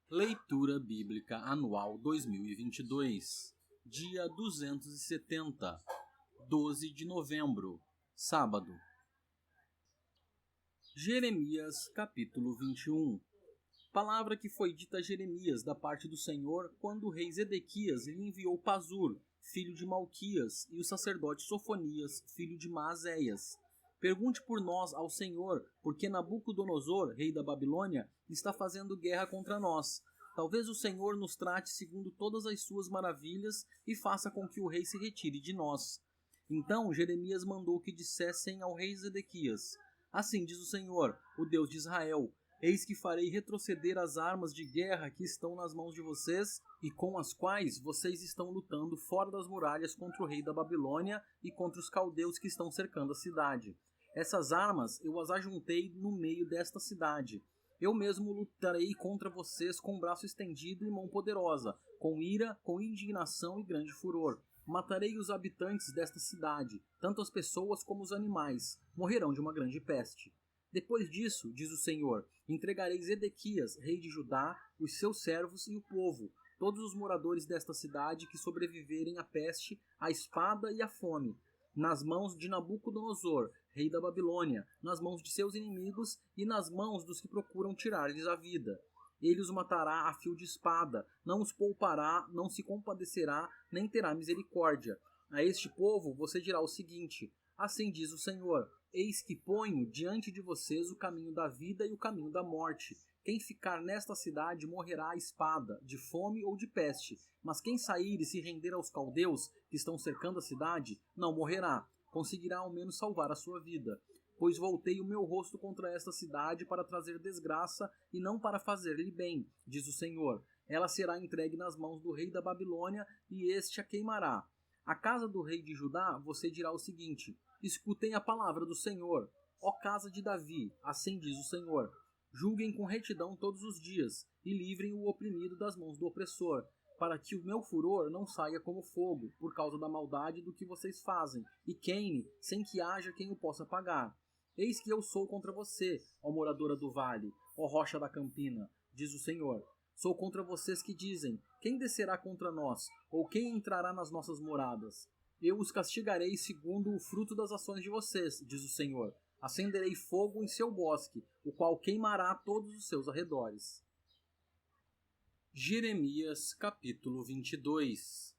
Leitura Bíblica Anual 2022, dia 270, 12 de novembro, sábado. Jeremias, capítulo 21. Palavra que foi dita a Jeremias da parte do Senhor quando o rei Zedequias lhe enviou Pazur, filho de Malquias, e o sacerdote Sofonias, filho de Maazéias. Pergunte por nós ao Senhor, porque Nabucodonosor, rei da Babilônia, está fazendo guerra contra nós. Talvez o Senhor nos trate segundo todas as suas maravilhas e faça com que o rei se retire de nós. Então Jeremias mandou que dissessem ao rei Zedequias: Assim diz o Senhor, o Deus de Israel: Eis que farei retroceder as armas de guerra que estão nas mãos de vocês e com as quais vocês estão lutando fora das muralhas contra o rei da Babilônia e contra os caldeus que estão cercando a cidade. Essas armas eu as ajuntei no meio desta cidade. Eu mesmo lutarei contra vocês com braço estendido e mão poderosa, com ira, com indignação e grande furor. Matarei os habitantes desta cidade, tanto as pessoas como os animais. Morrerão de uma grande peste. Depois disso, diz o Senhor, entregarei Zedequias, rei de Judá, os seus servos e o povo, todos os moradores desta cidade que sobreviverem à peste, à espada e à fome, nas mãos de Nabucodonosor, rei da Babilônia, nas mãos de seus inimigos e nas mãos dos que procuram tirar-lhes a vida. Ele os matará a fio de espada, não os poupará, não se compadecerá, nem terá misericórdia. A este povo você dirá o seguinte: Assim diz o Senhor: Eis que ponho diante de vocês o caminho da vida e o caminho da morte. Quem ficar nesta cidade morrerá à espada, de fome ou de peste. Mas quem sair e se render aos caldeus, que estão cercando a cidade, não morrerá. Conseguirá ao menos salvar a sua vida. Pois voltei o meu rosto contra esta cidade para trazer desgraça e não para fazer-lhe bem, diz o Senhor. Ela será entregue nas mãos do rei da Babilônia e este a queimará. À casa do rei de Judá você dirá o seguinte: Escutem a palavra do Senhor, ó casa de Davi, assim diz o Senhor. Julguem com retidão todos os dias, e livrem o oprimido das mãos do opressor, para que o meu furor não saia como fogo, por causa da maldade do que vocês fazem, e queime, sem que haja quem o possa pagar. Eis que eu sou contra você, ó moradora do vale, ó rocha da campina, diz o Senhor. Sou contra vocês que dizem: Quem descerá contra nós, ou quem entrará nas nossas moradas? Eu os castigarei segundo o fruto das ações de vocês, diz o Senhor. Acenderei fogo em seu bosque, o qual queimará todos os seus arredores. Jeremias, capítulo 22.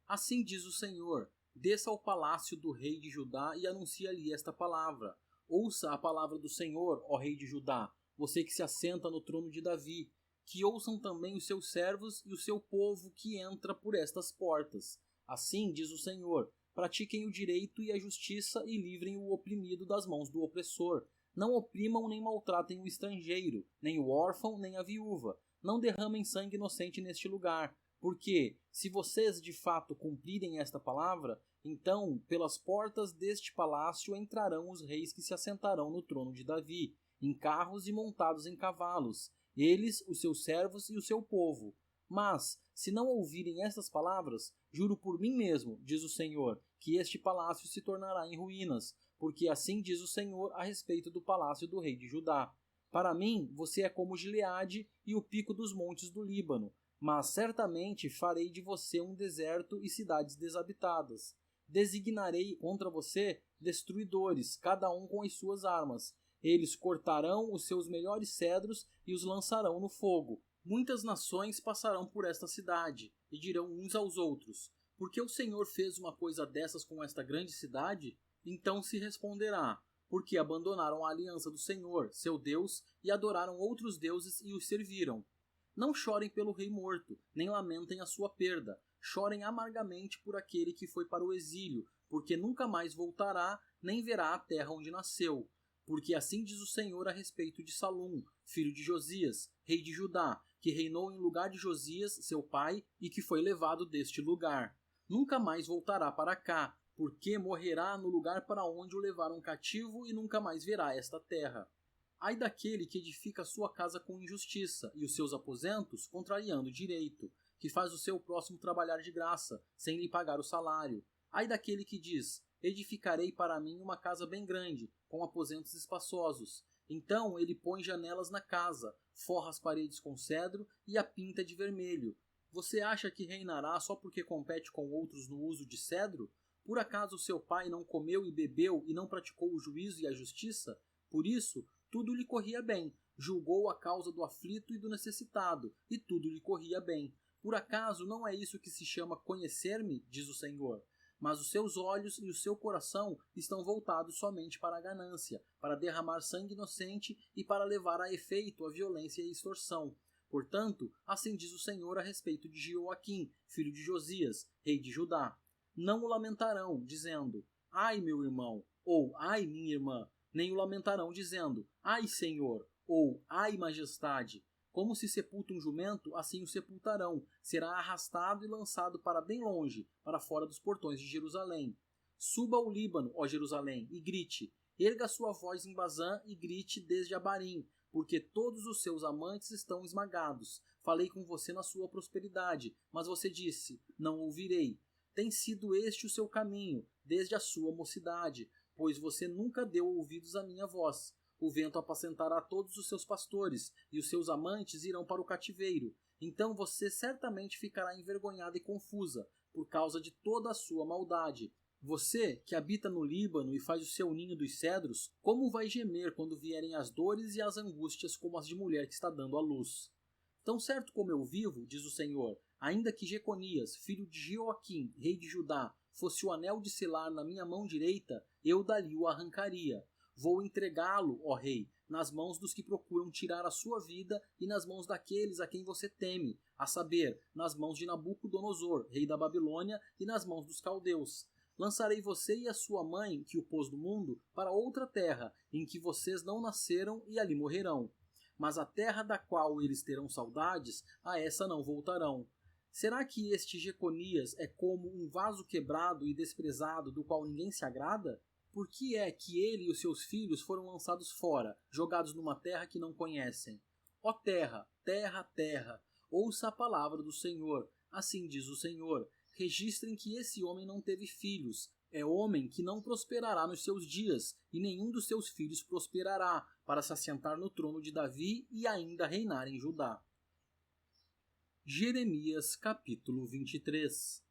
Assim diz o Senhor: Desça ao palácio do rei de Judá e anuncie-lhe esta palavra. Ouça a palavra do Senhor, ó rei de Judá, você que se assenta no trono de Davi. Que ouçam também os seus servos e o seu povo que entra por estas portas. Assim diz o Senhor: Pratiquem o direito e a justiça e livrem o oprimido das mãos do opressor. Não oprimam nem maltratem o estrangeiro, nem o órfão, nem a viúva. Não derramem sangue inocente neste lugar. Porque, se vocês de fato cumprirem esta palavra, então pelas portas deste palácio entrarão os reis que se assentarão no trono de Davi, em carros e montados em cavalos, eles, os seus servos e o seu povo. Mas, se não ouvirem estas palavras, juro por mim mesmo, diz o Senhor, que este palácio se tornará em ruínas, porque assim diz o Senhor a respeito do palácio do rei de Judá. Para mim, você é como Gileade e o pico dos montes do Líbano, mas certamente farei de você um deserto e cidades desabitadas. Designarei contra você destruidores, cada um com as suas armas. Eles cortarão os seus melhores cedros e os lançarão no fogo. Muitas nações passarão por esta cidade e dirão uns aos outros: Por que o Senhor fez uma coisa dessas com esta grande cidade? Então se responderá: Porque abandonaram a aliança do Senhor, seu Deus, e adoraram outros deuses e os serviram. Não chorem pelo rei morto, nem lamentem a sua perda. Chorem amargamente por aquele que foi para o exílio, porque nunca mais voltará, nem verá a terra onde nasceu. Porque assim diz o Senhor a respeito de Salum, filho de Josias, rei de Judá, que reinou em lugar de Josias, seu pai, e que foi levado deste lugar. Nunca mais voltará para cá, porque morrerá no lugar para onde o levaram cativo e nunca mais verá esta terra. Ai daquele que edifica sua casa com injustiça e os seus aposentos contrariando o direito, que faz o seu próximo trabalhar de graça, sem lhe pagar o salário. Ai daquele que diz: Edificarei para mim uma casa bem grande, com aposentos espaçosos. Então ele põe janelas na casa, forra as paredes com cedro e a pinta de vermelho. Você acha que reinará só porque compete com outros no uso de cedro? Por acaso seu pai não comeu e bebeu e não praticou o juízo e a justiça? Por isso, tudo lhe corria bem. Julgou a causa do aflito e do necessitado, e tudo lhe corria bem. Por acaso não é isso que se chama conhecer-me, diz o Senhor? Mas os seus olhos e o seu coração estão voltados somente para a ganância, para derramar sangue inocente e para levar a efeito a violência e a extorsão. Portanto, assim diz o Senhor a respeito de Jeoaquim, filho de Josias, rei de Judá. Não o lamentarão, dizendo, ai meu irmão, ou ai minha irmã, nem o lamentarão, dizendo, ai Senhor, ou ai majestade. Como se sepulta um jumento, assim o sepultarão. Será arrastado e lançado para bem longe, para fora dos portões de Jerusalém. Suba ao Líbano, ó Jerusalém, e grite. Erga sua voz em Bazã e grite desde Abarim, porque todos os seus amantes estão esmagados. Falei com você na sua prosperidade, mas você disse, não ouvirei. Tem sido este o seu caminho, desde a sua mocidade, pois você nunca deu ouvidos à minha voz. O vento apacentará todos os seus pastores, e os seus amantes irão para o cativeiro. Então você certamente ficará envergonhada e confusa, por causa de toda a sua maldade. Você, que habita no Líbano e faz o seu ninho dos cedros, como vai gemer quando vierem as dores e as angústias como as de mulher que está dando à luz? Tão certo como eu vivo, diz o Senhor, ainda que Jeconias, filho de Jeoaquim, rei de Judá, fosse o anel de selar na minha mão direita, eu dali o arrancaria. Vou entregá-lo, ó rei, nas mãos dos que procuram tirar a sua vida e nas mãos daqueles a quem você teme, a saber, nas mãos de Nabucodonosor, rei da Babilônia, e nas mãos dos caldeus. Lançarei você e a sua mãe, que o pôs no mundo, para outra terra, em que vocês não nasceram e ali morrerão. Mas a terra da qual eles terão saudades, a essa não voltarão. Será que este Jeconias é como um vaso quebrado e desprezado do qual ninguém se agrada? Por que é que ele e os seus filhos foram lançados fora, jogados numa terra que não conhecem? Ó terra, terra, terra, ouça a palavra do Senhor. Assim diz o Senhor, registrem que esse homem não teve filhos. É homem que não prosperará nos seus dias, e nenhum dos seus filhos prosperará, para se assentar no trono de Davi e ainda reinar em Judá. Jeremias capítulo 23.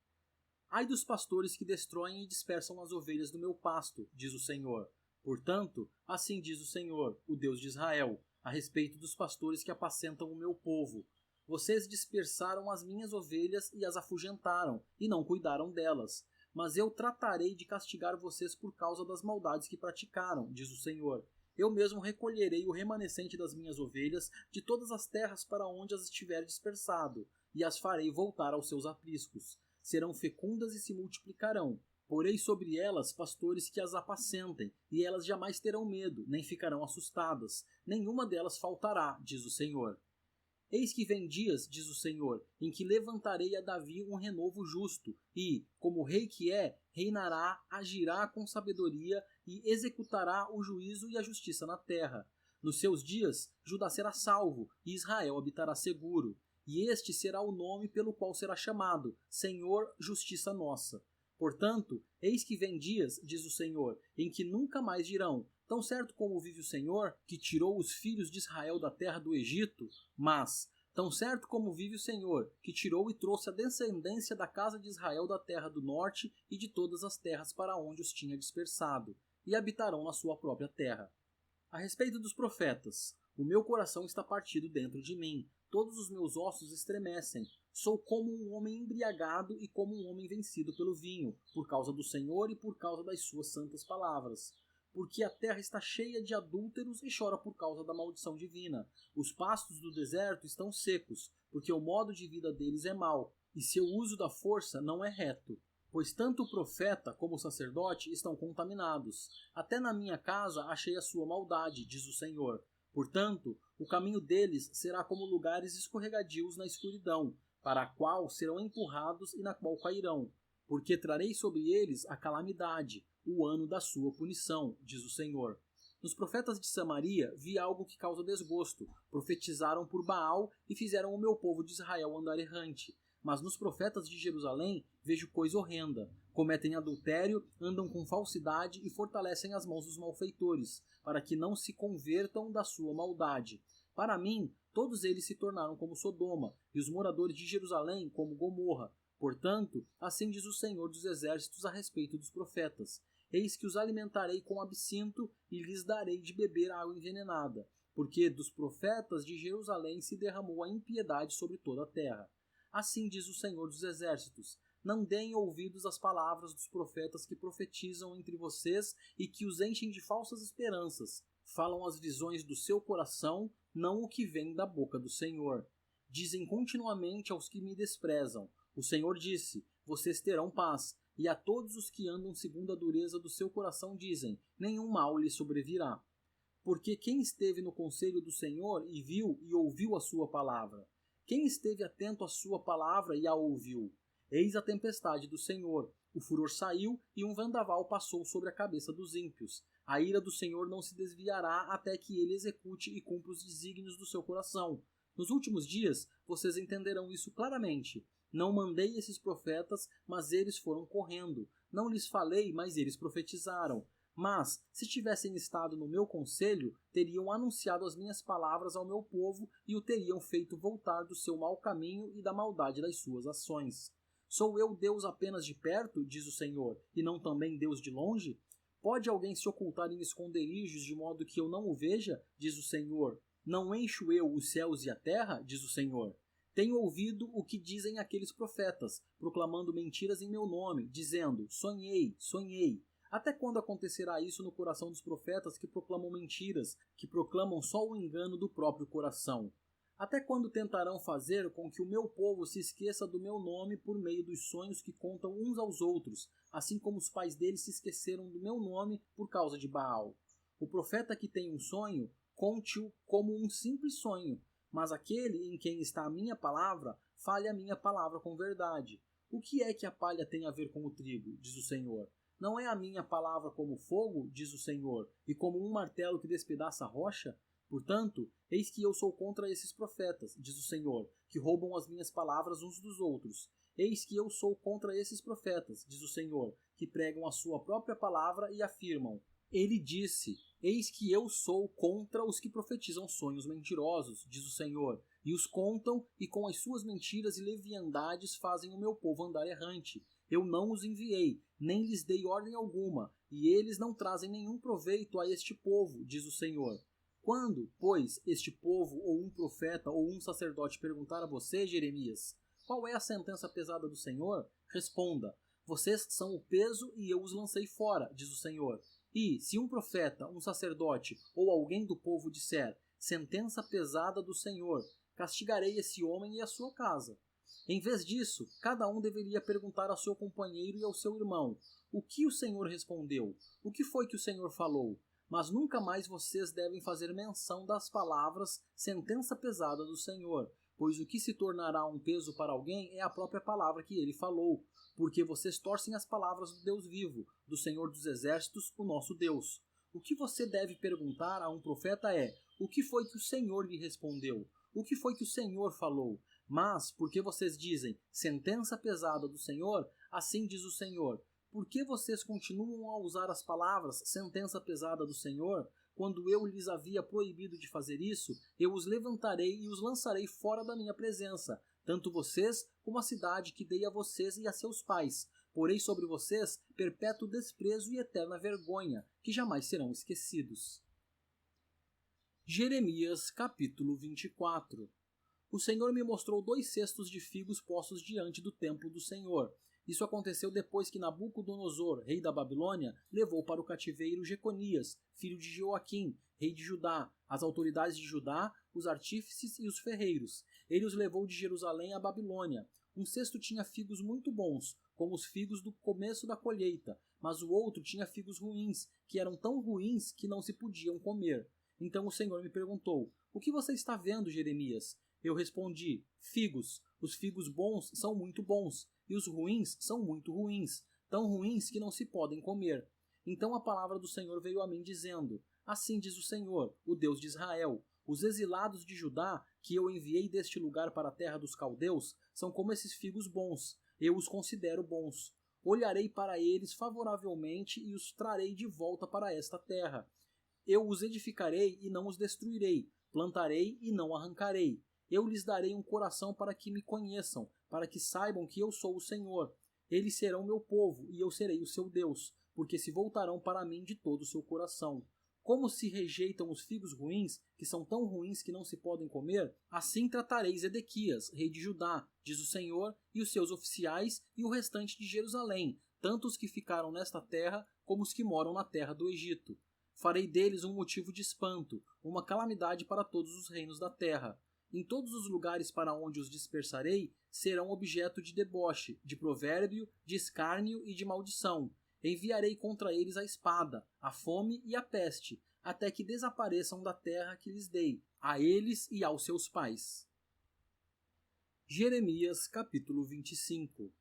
Ai dos pastores que destroem e dispersam as ovelhas do meu pasto, diz o Senhor. Portanto, assim diz o Senhor, o Deus de Israel, a respeito dos pastores que apacentam o meu povo. Vocês dispersaram as minhas ovelhas e as afugentaram, e não cuidaram delas. Mas eu tratarei de castigar vocês por causa das maldades que praticaram, diz o Senhor. Eu mesmo recolherei o remanescente das minhas ovelhas de todas as terras para onde as estiver dispersado, e as farei voltar aos seus apriscos. Serão fecundas e se multiplicarão. Porei sobre elas pastores que as apacentem, e elas jamais terão medo, nem ficarão assustadas. Nenhuma delas faltará, diz o Senhor. Eis que vem dias, diz o Senhor, em que levantarei a Davi um renovo justo, e, como rei que é, reinará, agirá com sabedoria e executará o juízo e a justiça na terra. Nos seus dias, Judá será salvo, e Israel habitará seguro. E este será o nome pelo qual será chamado, Senhor, Justiça Nossa. Portanto, eis que vem dias, diz o Senhor, em que nunca mais dirão, tão certo como vive o Senhor, que tirou os filhos de Israel da terra do Egito, mas, tão certo como vive o Senhor, que tirou e trouxe a descendência da casa de Israel da terra do norte e de todas as terras para onde os tinha dispersado, e habitarão na sua própria terra. A respeito dos profetas, o meu coração está partido dentro de mim, todos os meus ossos estremecem. Sou como um homem embriagado e como um homem vencido pelo vinho, por causa do Senhor e por causa das suas santas palavras. Porque a terra está cheia de adúlteros e chora por causa da maldição divina. Os pastos do deserto estão secos, porque o modo de vida deles é mau, e seu uso da força não é reto. Pois tanto o profeta como o sacerdote estão contaminados. Até na minha casa achei a sua maldade, diz o Senhor. Portanto, o caminho deles será como lugares escorregadios na escuridão, para a qual serão empurrados e na qual cairão. Porque trarei sobre eles a calamidade, o ano da sua punição, diz o Senhor. Nos profetas de Samaria vi algo que causa desgosto. Profetizaram por Baal e fizeram o meu povo de Israel andar errante. Mas nos profetas de Jerusalém vejo coisa horrenda. Cometem adultério, andam com falsidade e fortalecem as mãos dos malfeitores, para que não se convertam da sua maldade. Para mim, todos eles se tornaram como Sodoma, e os moradores de Jerusalém como Gomorra. Portanto, assim diz o Senhor dos Exércitos a respeito dos profetas: eis que os alimentarei com absinto e lhes darei de beber água envenenada, porque dos profetas de Jerusalém se derramou a impiedade sobre toda a terra. Assim diz o Senhor dos Exércitos: não deem ouvidos às palavras dos profetas que profetizam entre vocês e que os enchem de falsas esperanças. Falam as visões do seu coração, não o que vem da boca do Senhor. Dizem continuamente aos que me desprezam: o Senhor disse, vocês terão paz. E a todos os que andam segundo a dureza do seu coração dizem, nenhum mal lhes sobrevirá. Porque quem esteve no conselho do Senhor e viu e ouviu a sua palavra? Quem esteve atento à sua palavra e a ouviu? Eis a tempestade do Senhor. O furor saiu e um vendaval passou sobre a cabeça dos ímpios. A ira do Senhor não se desviará até que ele execute e cumpra os desígnios do seu coração. Nos últimos dias, vocês entenderão isso claramente. Não mandei esses profetas, mas eles foram correndo. Não lhes falei, mas eles profetizaram. Mas, se tivessem estado no meu conselho, teriam anunciado as minhas palavras ao meu povo e o teriam feito voltar do seu mau caminho e da maldade das suas ações. Sou eu Deus apenas de perto, diz o Senhor, e não também Deus de longe? Pode alguém se ocultar em esconderijos de modo que eu não o veja, diz o Senhor? Não encho eu os céus e a terra, diz o Senhor? Tenho ouvido o que dizem aqueles profetas, proclamando mentiras em meu nome, dizendo, sonhei, sonhei. Até quando acontecerá isso no coração dos profetas que proclamam mentiras, que proclamam só o engano do próprio coração? Até quando tentarão fazer com que o meu povo se esqueça do meu nome por meio dos sonhos que contam uns aos outros, assim como os pais deles se esqueceram do meu nome por causa de Baal? O profeta que tem um sonho, conte-o como um simples sonho, mas aquele em quem está a minha palavra, fale a minha palavra com verdade. O que é que a palha tem a ver com o trigo, diz o Senhor? Não é a minha palavra como fogo, diz o Senhor, e como um martelo que despedaça a rocha? Portanto, eis que eu sou contra esses profetas, diz o Senhor, que roubam as minhas palavras uns dos outros. Eis que eu sou contra esses profetas, diz o Senhor, que pregam a sua própria palavra e afirmam. Ele disse, eis que eu sou contra os que profetizam sonhos mentirosos, diz o Senhor, e os contam e com as suas mentiras e leviandades fazem o meu povo andar errante. Eu não os enviei, nem lhes dei ordem alguma, e eles não trazem nenhum proveito a este povo, diz o Senhor. Quando, pois, este povo, ou um profeta, ou um sacerdote perguntar a você, Jeremias, qual é a sentença pesada do Senhor? Responda, vocês são o peso e eu os lancei fora, diz o Senhor. E, se um profeta, um sacerdote, ou alguém do povo disser, sentença pesada do Senhor, castigarei esse homem e a sua casa. Em vez disso, cada um deveria perguntar ao seu companheiro e ao seu irmão, o que o Senhor respondeu? O que foi que o Senhor falou? Mas nunca mais vocês devem fazer menção das palavras sentença pesada do Senhor, pois o que se tornará um peso para alguém é a própria palavra que ele falou, porque vocês torcem as palavras do Deus vivo, do Senhor dos Exércitos, o nosso Deus. O que você deve perguntar a um profeta é, o que foi que o Senhor lhe respondeu? O que foi que o Senhor falou? Mas, porque vocês dizem, sentença pesada do Senhor, assim diz o Senhor, por que vocês continuam a usar as palavras sentença pesada do Senhor? Quando eu lhes havia proibido de fazer isso, eu os levantarei e os lançarei fora da minha presença, tanto vocês como a cidade que dei a vocês e a seus pais. Porei sobre vocês perpétuo desprezo e eterna vergonha, que jamais serão esquecidos. Jeremias, capítulo 24. O Senhor me mostrou 2 cestos de figos postos diante do templo do Senhor. Isso aconteceu depois que Nabucodonosor, rei da Babilônia, levou para o cativeiro Jeconias, filho de Joaquim, rei de Judá, as autoridades de Judá, os artífices e os ferreiros. Ele os levou de Jerusalém à Babilônia. Um cesto tinha figos muito bons, como os figos do começo da colheita, mas o outro tinha figos ruins, que eram tão ruins que não se podiam comer. Então o Senhor me perguntou, o que você está vendo, Jeremias? Eu respondi, figos. Os figos bons são muito bons, e os ruins são muito ruins, tão ruins que não se podem comer. Então a palavra do Senhor veio a mim dizendo, assim diz o Senhor, o Deus de Israel, os exilados de Judá, que eu enviei deste lugar para a terra dos caldeus, são como esses figos bons, eu os considero bons. Olharei para eles favoravelmente e os trarei de volta para esta terra. Eu os edificarei e não os destruirei, plantarei e não arrancarei. Eu lhes darei um coração para que me conheçam, para que saibam que eu sou o Senhor. Eles serão meu povo, e eu serei o seu Deus, porque se voltarão para mim de todo o seu coração. Como se rejeitam os figos ruins, que são tão ruins que não se podem comer, assim tratareis Edequias, rei de Judá, diz o Senhor, e os seus oficiais e o restante de Jerusalém, tanto os que ficaram nesta terra como os que moram na terra do Egito. Farei deles um motivo de espanto, uma calamidade para todos os reinos da terra. Em todos os lugares para onde os dispersarei, serão objeto de deboche, de provérbio, de escárnio e de maldição. Enviarei contra eles a espada, a fome e a peste, até que desapareçam da terra que lhes dei, a eles e aos seus pais. Jeremias capítulo 25.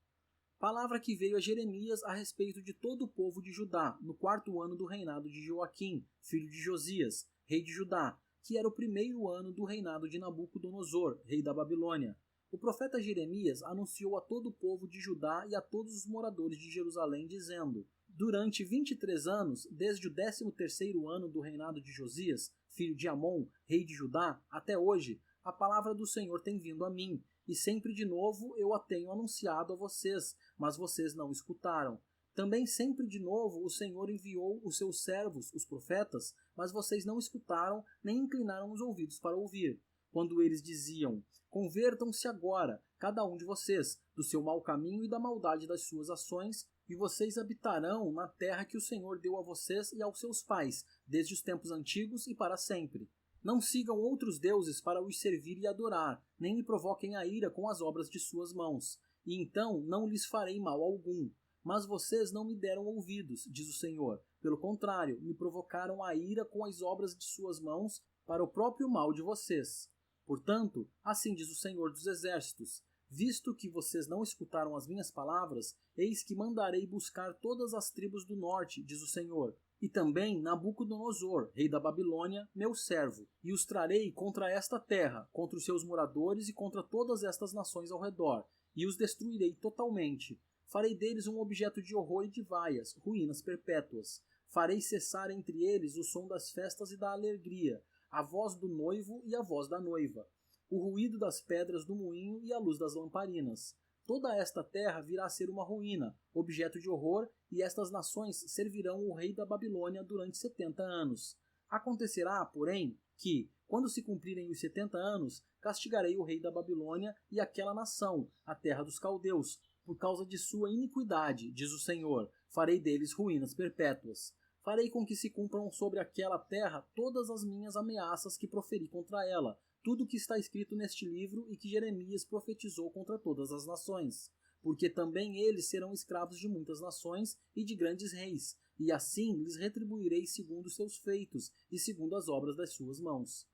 Palavra que veio a Jeremias a respeito de todo o povo de Judá, no 4º ano do reinado de Joaquim, filho de Josias, rei de Judá, que era o 1º ano do reinado de Nabucodonosor, rei da Babilônia. O profeta Jeremias anunciou a todo o povo de Judá e a todos os moradores de Jerusalém, dizendo: durante 23 anos, desde o 13º ano do reinado de Josias, filho de Amon, rei de Judá, até hoje, a palavra do Senhor tem vindo a mim, e sempre de novo eu a tenho anunciado a vocês, mas vocês não escutaram. Também sempre de novo o Senhor enviou os seus servos, os profetas, mas vocês não escutaram nem inclinaram os ouvidos para ouvir. Quando eles diziam: convertam-se agora, cada um de vocês, do seu mau caminho e da maldade das suas ações, e vocês habitarão na terra que o Senhor deu a vocês e aos seus pais, desde os tempos antigos e para sempre. Não sigam outros deuses para os servir e adorar, nem me provoquem a ira com as obras de suas mãos, e então não lhes farei mal algum. Mas vocês não me deram ouvidos, diz o Senhor. Pelo contrário, me provocaram a ira com as obras de suas mãos para o próprio mal de vocês. Portanto, assim diz o Senhor dos Exércitos: visto que vocês não escutaram as minhas palavras, eis que mandarei buscar todas as tribos do norte, diz o Senhor, e também Nabucodonosor, rei da Babilônia, meu servo, e os trarei contra esta terra, contra os seus moradores e contra todas estas nações ao redor, e os destruirei totalmente. Farei deles um objeto de horror e de vaias, ruínas perpétuas. Farei cessar entre eles o som das festas e da alegria, a voz do noivo e a voz da noiva, o ruído das pedras do moinho e a luz das lamparinas. Toda esta terra virá a ser uma ruína, objeto de horror, e estas nações servirão o rei da Babilônia durante 70 anos. Acontecerá, porém, que, quando se cumprirem os 70 anos, castigarei o rei da Babilônia e aquela nação, a terra dos caldeus, por causa de sua iniquidade, diz o Senhor. Farei deles ruínas perpétuas. Farei com que se cumpram sobre aquela terra todas as minhas ameaças que proferi contra ela, tudo o que está escrito neste livro e que Jeremias profetizou contra todas as nações. Porque também eles serão escravos de muitas nações e de grandes reis, e assim lhes retribuirei segundo os seus feitos e segundo as obras das suas mãos.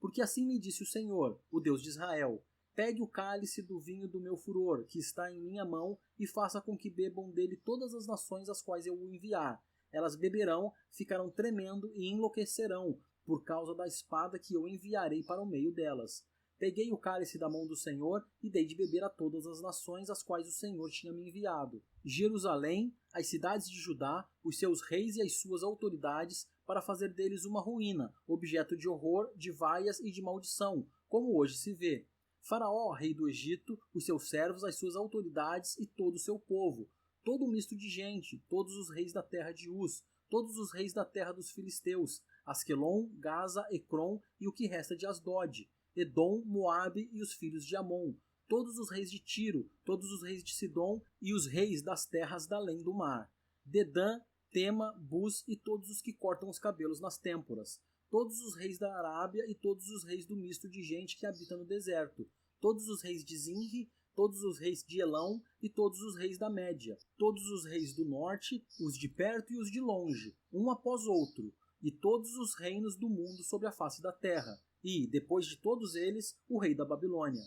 Porque assim me disse o Senhor, o Deus de Israel: pegue o cálice do vinho do meu furor, que está em minha mão, e faça com que bebam dele todas as nações às quais eu o enviar. Elas beberão, ficarão tremendo e enlouquecerão, por causa da espada que eu enviarei para o meio delas. Peguei o cálice da mão do Senhor e dei de beber a todas as nações às quais o Senhor tinha me enviado. Jerusalém, as cidades de Judá, os seus reis e as suas autoridades, para fazer deles uma ruína, objeto de horror, de vaias e de maldição, como hoje se vê. Faraó, rei do Egito, os seus servos, as suas autoridades e todo o seu povo, todo um misto de gente, todos os reis da terra de Uz, todos os reis da terra dos filisteus, Asquelon, Gaza, Ecrom e o que resta de Asdod, Edom, Moabe e os filhos de Amon, todos os reis de Tiro, todos os reis de Sidom e os reis das terras da além do mar, Dedã, Tema, Bus e todos os que cortam os cabelos nas têmporas, todos os reis da Arábia e todos os reis do misto de gente que habita no deserto, todos os reis de Zinri, todos os reis de Elão e todos os reis da Média, todos os reis do norte, os de perto e os de longe, um após outro, e todos os reinos do mundo sobre a face da terra, e, depois de todos eles, o rei da Babilônia.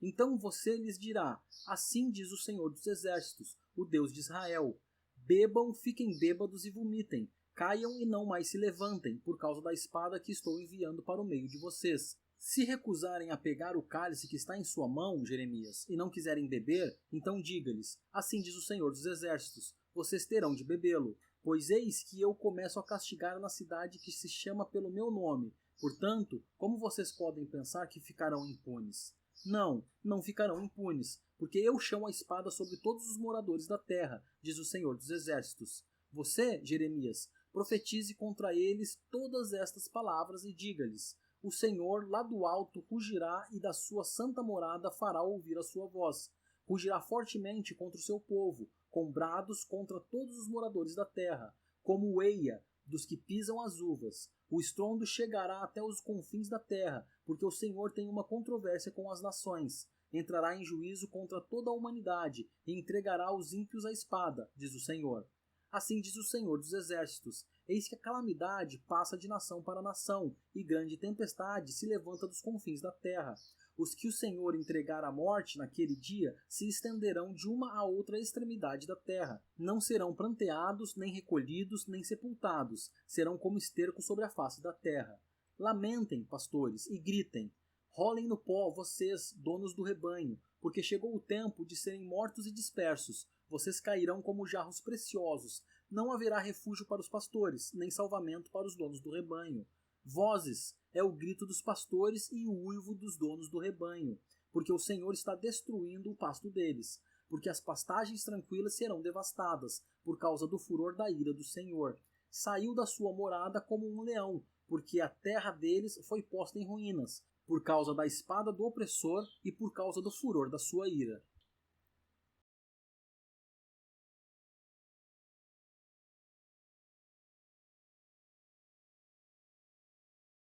Então você lhes dirá: assim diz o Senhor dos Exércitos, o Deus de Israel: bebam, fiquem bêbados e vomitem, caiam e não mais se levantem, por causa da espada que estou enviando para o meio de vocês. Se recusarem a pegar o cálice que está em sua mão, Jeremias, e não quiserem beber, então diga-lhes: assim diz o Senhor dos Exércitos, vocês terão de bebê-lo. Pois eis que eu começo a castigar na cidade que se chama pelo meu nome, Portanto, como vocês podem pensar que ficarão impunes? Não, não ficarão impunes, porque eu chamo a espada sobre todos os moradores da terra, diz o Senhor dos Exércitos. Você, Jeremias, profetize contra eles todas estas palavras e diga-lhes: o Senhor lá do alto rugirá e da sua santa morada fará ouvir a sua voz. Rugirá fortemente contra o seu povo, com brados contra todos os moradores da terra, como o eia dos que pisam as uvas. O estrondo chegará até os confins da terra, porque o Senhor tem uma controvérsia com as nações. Entrará em juízo contra toda a humanidade e entregará os ímpios à espada, diz o Senhor. Assim diz o Senhor dos Exércitos: eis que a calamidade passa de nação para nação, e grande tempestade se levanta dos confins da terra. Os que o Senhor entregar à morte naquele dia se estenderão de uma a outra extremidade da terra. Não serão pranteados, nem recolhidos, nem sepultados. Serão como esterco sobre a face da terra. Lamentem, pastores, e gritem. Rolem no pó, vocês, donos do rebanho, porque chegou o tempo de serem mortos e dispersos. Vocês cairão como jarros preciosos. Não haverá refúgio para os pastores, nem salvamento para os donos do rebanho. Vozes é o grito dos pastores e o uivo dos donos do rebanho, porque o Senhor está destruindo o pasto deles, porque as pastagens tranquilas serão devastadas, por causa do furor da ira do Senhor. Saiu da sua morada como um leão, porque a terra deles foi posta em ruínas, por causa da espada do opressor e por causa do furor da sua ira.